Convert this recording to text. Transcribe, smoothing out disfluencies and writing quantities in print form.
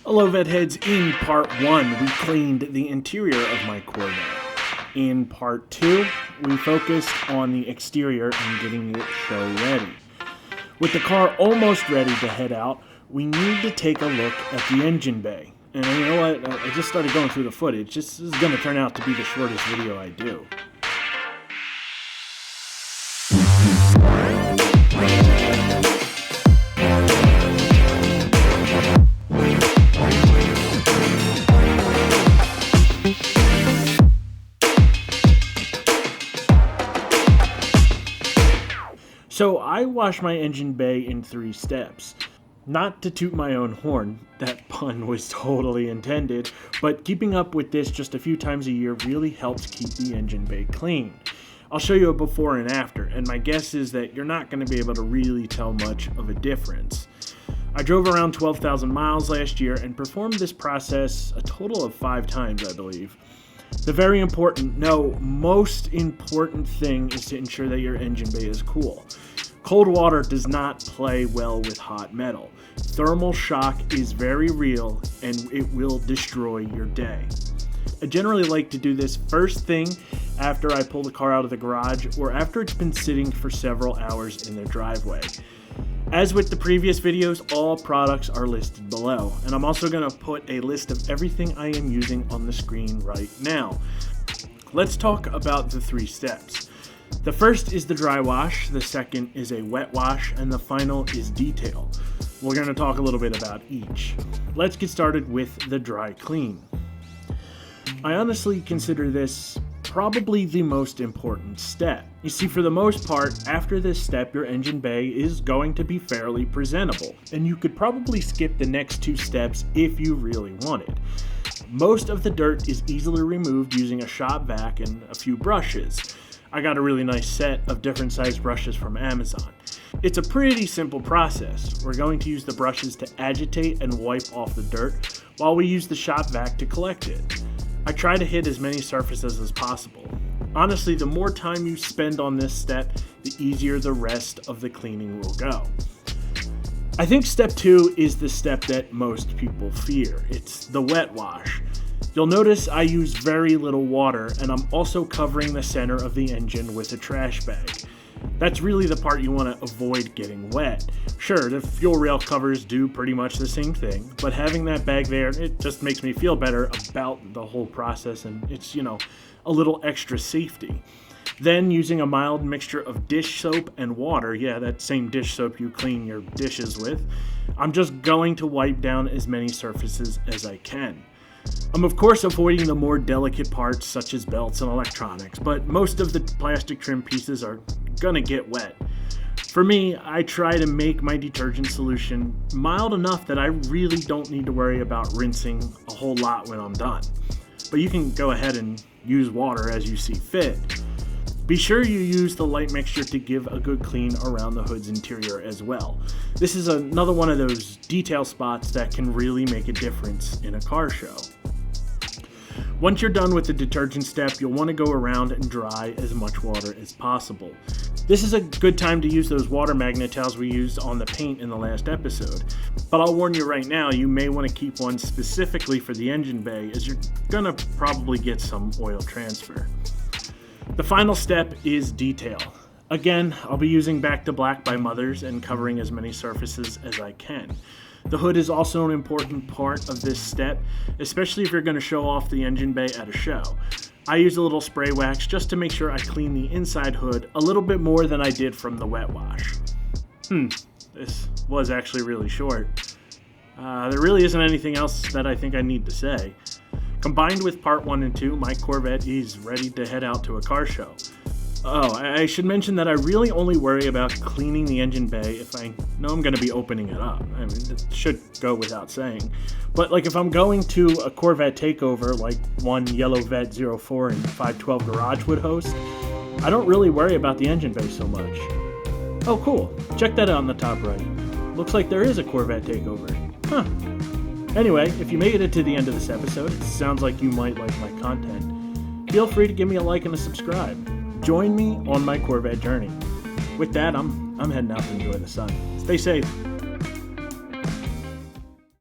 Hello Vette heads, in part 1 we cleaned the interior of my Corvette. In part 2 we focused on the exterior and getting it show ready. With the car almost ready to head out, we need to take a look at the engine bay. And you know what, I just started going through the footage. This is going to turn out to be the shortest video I do. So I wash my engine bay in 3 steps. Not to toot my own horn, that pun was totally intended, but keeping up with this just a few times a year really helps keep the engine bay clean. I'll show you a before and after, and my guess is that you're not going to be able to really tell much of a difference. I drove around 12,000 miles last year and performed this process a total of 5 times, I believe. The very important, no, most important thing is to ensure that your engine bay is cool. Cold water does not play well with hot metal. Thermal shock is very real and it will destroy your day. I generally like to do this first thing after I pull the car out of the garage or after it's been sitting for several hours in the driveway. As with the previous videos, all products are listed below, and I'm also going to put a list of everything I am using on the screen right now. Let's talk about the 3 steps. The first is the dry wash, the second is a wet wash, and the final is detail. We're going to talk a little bit about each. Let's get started with the dry clean. I honestly consider this probably the most important step. You see, for the most part, after this step, your engine bay is going to be fairly presentable, and you could probably skip the next 2 steps if you really wanted. Most of the dirt is easily removed using a shop vac and a few brushes. I got a really nice set of different sized brushes from Amazon. It's a pretty simple process. We're going to use the brushes to agitate and wipe off the dirt while we use the shop vac to collect it. I try to hit as many surfaces as possible. Honestly, the more time you spend on this step, the easier the rest of the cleaning will go. I think step 2 is the step that most people fear. It's the wet wash. You'll notice I use very little water, and I'm also covering the center of the engine with a trash bag. That's really the part you want to avoid getting wet. Sure, the fuel rail covers do pretty much the same thing, but having that bag there, it just makes me feel better about the whole process, and it's, a little extra safety. Then, using a mild mixture of dish soap and water, yeah, that same dish soap you clean your dishes with, I'm just going to wipe down as many surfaces as I can. I'm of course avoiding the more delicate parts such as belts and electronics, but most of the plastic trim pieces are gonna get wet. For me, I try to make my detergent solution mild enough that I really don't need to worry about rinsing a whole lot when I'm done. But you can go ahead and use water as you see fit. Be sure you use the light mixture to give a good clean around the hood's interior as well. This is another one of those detail spots that can really make a difference in a car show. Once you're done with the detergent step, you'll want to go around and dry as much water as possible. This is a good time to use those water magnet towels we used on the paint in the last episode. But I'll warn you right now, you may want to keep one specifically for the engine bay, as you're gonna probably get some oil transfer. The final step is detail. Again, I'll be using Back to Black by Mothers and covering as many surfaces as I can. The hood is also an important part of this step, especially if you're going to show off the engine bay at a show. I use a little spray wax just to make sure I clean the inside hood a little bit more than I did from the wet wash. This was actually really short. There really isn't anything else that I think I need to say. Combined with part 1 and 2, my Corvette is ready to head out to a car show. Oh, I should mention that I really only worry about cleaning the engine bay if I know I'm going to be opening it up. I mean, it should go without saying. But if I'm going to a Corvette takeover like one yellow Vette 04 and 512 Garage would host, I don't really worry about the engine bay so much. Oh cool, check that out on the top right. Looks like there is a Corvette takeover. Huh. Anyway, if you made it to the end of this episode, it sounds like you might like my content. Feel free to give me a like and a subscribe. Join me on my Corvette journey. With that, I'm heading out to enjoy the sun. Stay safe.